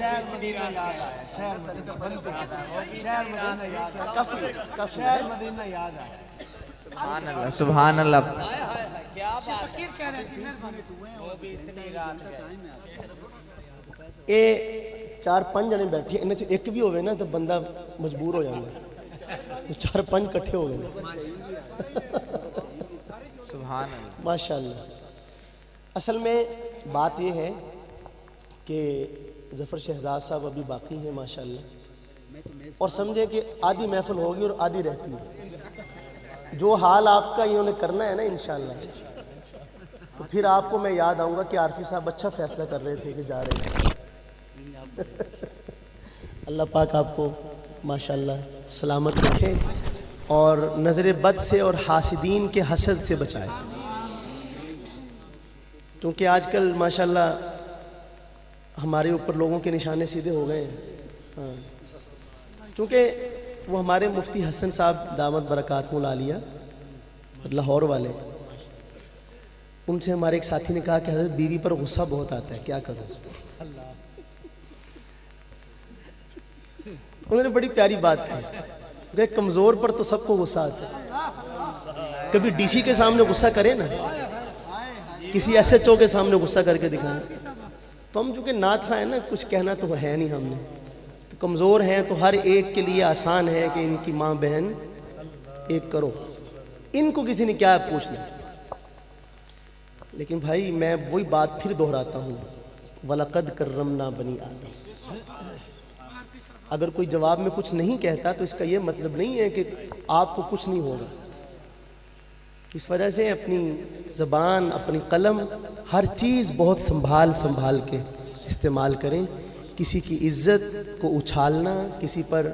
شہر مدینہ یاد آیا، شہر مدینہ بنتے شہر مدینہ یاد آیا، کف شہر مدینہ یاد آیا۔ سبحان اللہ سبحان اللہ۔ اے 4-5 جنے بیٹھے انہاں چ ایک بھی ہوئے نا تو بندہ مجبور ہو جاتا ہے، 4-5 کٹھے ہو گئے سبحان اللہ ماشاءاللہ۔ اصل میں بات یہ ہے کہ ظفر شہزاد صاحب ابھی باقی ہیں ماشاءاللہ، اور سمجھے کہ آدھی محفل ہوگی اور آدھی رہتی ہے۔ جو حال آپ کا انہوں نے کرنا ہے نا انشاءاللہ، تو پھر آپ کو میں یاد آؤں گا کہ عارفی صاحب اچھا فیصلہ کر رہے تھے کہ جا رہے ہیں۔ اللہ پاک آپ کو ماشاءاللہ سلامت رکھے اور نظر بد سے اور حاسدین کے حسد سے بچائے، کیونکہ آج کل ماشاءاللہ ہمارے اوپر لوگوں کے نشانے سیدھے ہو گئے ہیں۔ چونکہ وہ ہمارے مفتی حسن صاحب دامت برکاتہ العالیہ لاہور والے، ان سے ہمارے ایک ساتھی نے کہا کہ حضرت بیوی پر غصہ بہت آتا ہے، کیا کروں؟ انہوں نے بڑی پیاری بات کی کہ کمزور پر تو سب کو غصہ آتا ہے، کبھی ڈی سی کے سامنے غصہ کرے نا، کسی ایس ایچ او کے سامنے غصہ کر کے دکھائیں، تو ہم چونکہ نعت خواہ ہیں نا، کچھ کہنا تو ہے نہیں، ہم نے تو کمزور ہیں، تو ہر ایک کے لیے آسان ہے کہ ان کی ماں بہن ایک کرو، ان کو کسی نے کیا پوچھنا۔ لیکن بھائی میں وہی بات پھر دہراتا ہوں، وَلَقَدْ كَرَّمْنَا بَنِي آدم۔ اگر کوئی جواب میں کچھ نہیں کہتا تو اس کا یہ مطلب نہیں ہے کہ آپ کو کچھ نہیں ہوگا۔ اس وجہ سے اپنی زبان، اپنی قلم، ہر چیز بہت سنبھال کے استعمال کریں۔ کسی کی عزت کو اچھالنا، کسی پر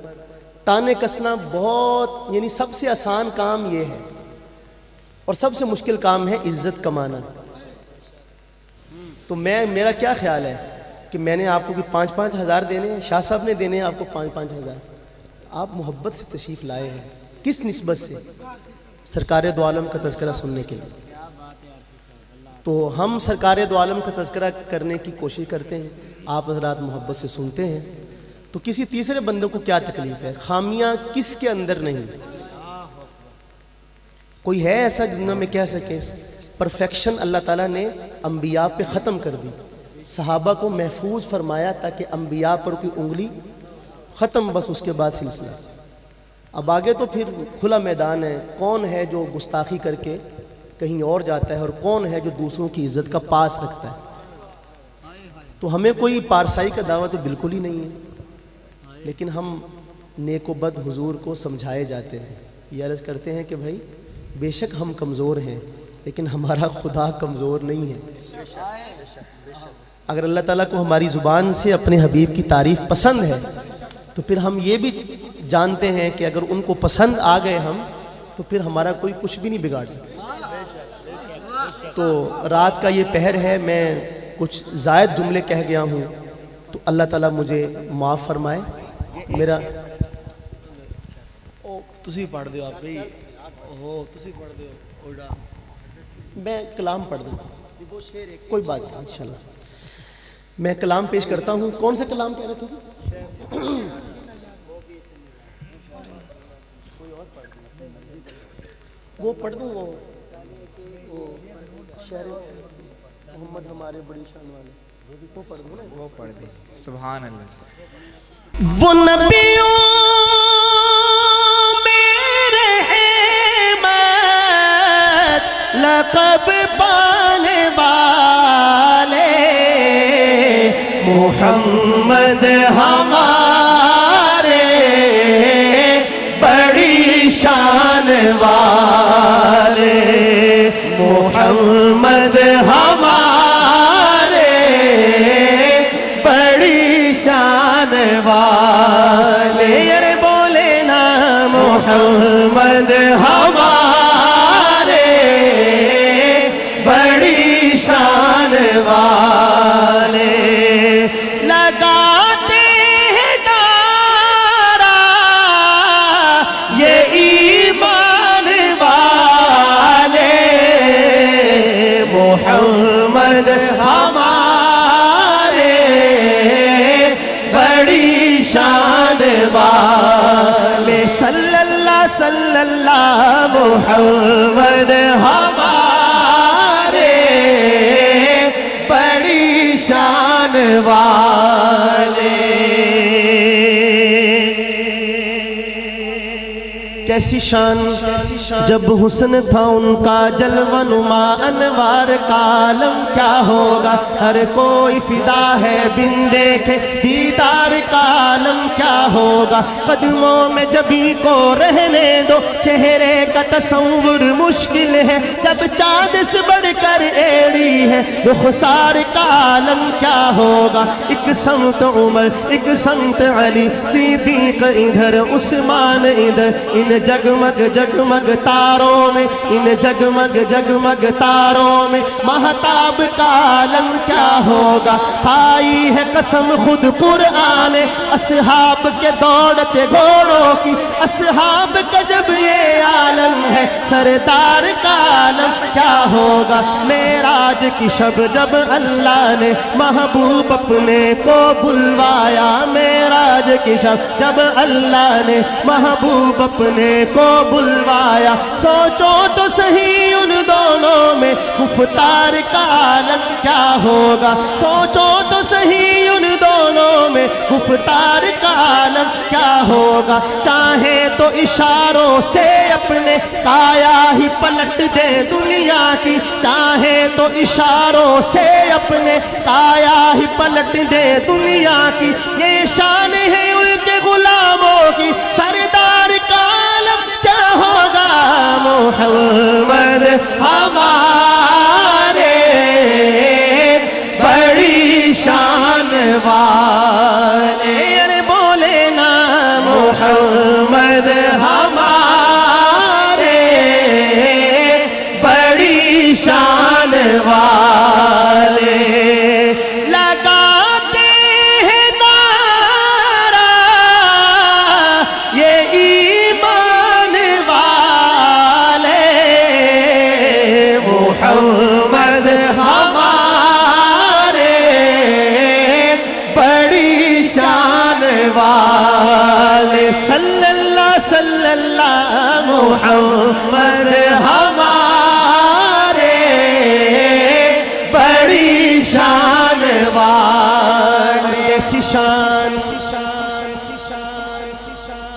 تانے کسنا بہت، یعنی سب سے آسان کام یہ ہے، اور سب سے مشکل کام ہے عزت کمانا۔ تو میرا کیا خیال ہے کہ میں نے آپ کو 5-5 ہزار دینے ہیں، شاہ صاحب نے دینے ہیں آپ کو 5-5 ہزار، آپ محبت سے تشریف لائے ہیں، کس نسبت سے؟ سرکار دو عالم کا تذکرہ سننے کے لیے۔ تو ہم سرکار دو عالم کا تذکرہ کرنے کی کوشش کرتے ہیں، آپ حضرات محبت سے سنتے ہیں، تو کسی تیسرے بندے کو کیا تکلیف ہے؟ خامیاں کس کے اندر نہیں؟ کوئی ہے ایسا جنہوں میں کہہ سکے پرفیکشن اللہ تعالیٰ نے انبیاء پہ ختم کر دی، صحابہ کو محفوظ فرمایا تاکہ انبیاء پر کوئی انگلی ختم، بس اس کے بعد سلسلہ۔ اب آگے تو پھر کھلا میدان ہے، کون ہے جو گستاخی کر کے کہیں اور جاتا ہے اور کون ہے جو دوسروں کی عزت کا پاس رکھتا ہے۔ تو ہمیں کوئی پارسائی کا دعویٰ تو بالکل ہی نہیں ہے، لیکن ہم نیک و بد حضور کو سمجھائے جاتے ہیں، یہ عرض کرتے ہیں کہ بھائی بے شک ہم کمزور ہیں لیکن ہمارا خدا کمزور نہیں ہے۔ اگر اللہ تعالیٰ کو ہماری زبان سے اپنے حبیب کی تعریف پسند ہے تو پھر ہم یہ بھی جانتے ہیں کہ اگر ان کو پسند آ گئے ہم تو پھر ہمارا کوئی کچھ بھی نہیں بگاڑ سکتا۔ تو رات کا یہ پہر ہے، میں کچھ زائد جملے کہہ گیا ہوں تو اللہ تعالیٰ مجھے معاف فرمائے۔ میرا تسی پڑھ دیو آپ بھئی، تسی پڑھ دیو، میں کلام پڑھ دوں، کوئی بات نہیں انشاءاللہ۔ میں کلام پیش کرتا ہوں۔ کون سے کلام کہہ رہے تھے؟ وہ پڑھ دوں، وہ شعر محمد ہمارے بڑی شان والے، وہ پڑھ دوں نا، وہ پڑھ دیں۔ سبحان اللہ۔ وہ نبیوں میں رحمت لقب پانے والے محمد ہمارے بڑی شان والے، محمد ہمارے بڑی شان والے، ارے بولے نا محمد ہمارے بڑی شان والے، لگاتے ہیں نعرہ یہ ایمان والے، محمد ہمارے صلی اللہ محمد ہمارے بڑی شان والے. کیسی شان جب حسن تھا ان کا جلوہ نما انوار کا عالم کیا ہوگا. ہر کوئی فدا ہے بن دیکھے دیدار کا عالم کیا ہوگا. قدموں میں جبھی کو رہنے دو چہرے کا تصور مشکل ہے. جب چاند سے بڑھ کر ایڑی ہے رخسار کا عالم کیا ہوگا. ایک سمت عمر ایک سمت علی صدیق ادھر عثمان ادھر. ان جگمگ جگمگ تاروں میں ان جگمگ جگمگ تاروں میں مہتاب کا عالم کیا ہوگا. کھائی ہے قسم خود قرآن اصحاب کے دوڑتے گھوڑوں کی. اصحاب کا جب یہ عالم ہے سردار کا عالم کیا ہوگا. معراج کی شب جب اللہ نے محبوب اپنے کو بلوایا. معراج کی شب جب اللہ نے محبوب اپنے کو بلوایا. سوچو تو صحیح ان دونوں میں گفتار کا عالم کیا ہوگا. سوچو تو صحیح ان دونوں میں گفتار کا عالم کیا ہوگا. چاہے تو اشاروں سے اپنے کایا ہی پلٹ دے دنیا کی. چاہے تو اشاروں سے اپنے کایا ہی پلٹ دے دنیا کی. یہ شان ہے ان کے غلاموں کی. سردار کا عالم کیا ہوگا. محمد ہمارے بڑی شان والے. ارے بولے نا محمد ہمارے بڑی شان والے. لگاتے ہیں نعرہ یہ ایمان والے. محمد ہمارے بڑی شان والے. صلی اللہ محمد ہمارے بڑی شان والے. کیسی شان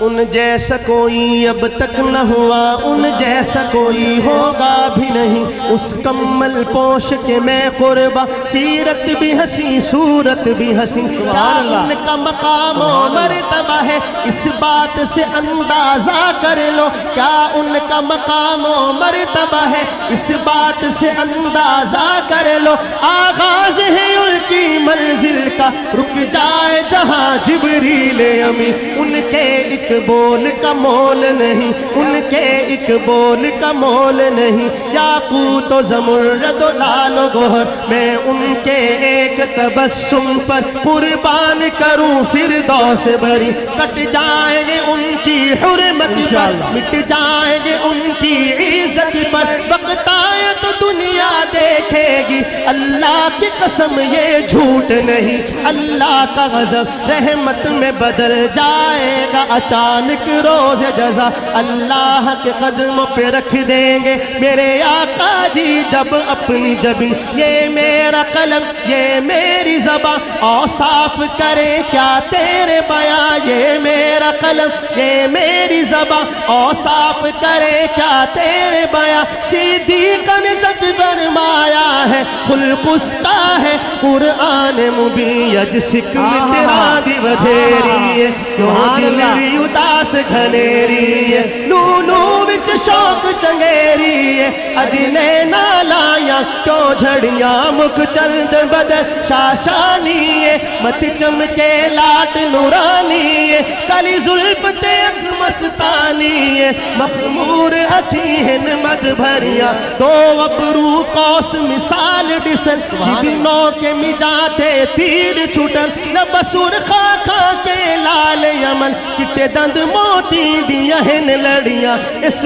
ان جیسا کوئی اب تک نہ ہوا. ان جیسا کوئی ہوگا بھی نہیں. اس کمل پوش کے میں قربا. سیرت بھی حسین صورت بھی حسین. کیا ان کا مقام و مرتبہ ہے اس بات سے اندازہ کر لو. کیا ان کا مقام و مرتبہ ہے اس بات سے اندازہ کر لو. آغاز ہے ان کی منزل کا رک جائے جہاں جبریل امی. ان کے ایک بول کا مول نہیں. ان کے ایک بول کا مول نہیں. یاقوت و زمرد و لال و گوہر میں ان کے ایک تبسم پر قربان کروں فردوس بری. کٹ جائیں گے ان کی حرمت پر مٹ جائیں گے ان کی عزت پر. وقت آئے تو دنیا دیکھے گی اللہ کی قسم یہ جھوٹ نہیں. اللہ کا غضب رحمت میں بدل جائے گا اچانک روز جزا. اللہ کے قدموں پہ رکھ دیں گے میرے آقا جی جب اپنی جبی. یہ میرا قلم یہ میری زبان اوصاف کرے کیا تیرے بیان. یہ میرا قلم یہ میری زبان اوصاف کرے کیا تیرے بیان. صدیق نے سچ فرمایا ہے خلق اس کا ہے قرآن مبین. یجسک مترا دی ودھیری ہے کیوں دل اداس گھنیری ہے. نونو وچ شوق چنگیری ہے اجنے نالایا کیوں جھڑیاں مکھ چند بدر شاشانی ہے. مت چمکے لاٹ نورانی ہے کلی زلف تیز مستانی ہے. مخمور اکھی ہن مد بھریاں دو ابرو کوس مثال ڈسن. دنوں کے مجاتے تیر چھٹن نہ بسور خا کھا کے لال یمن. کٹے دند موتی دیا ہن لڑیاں اس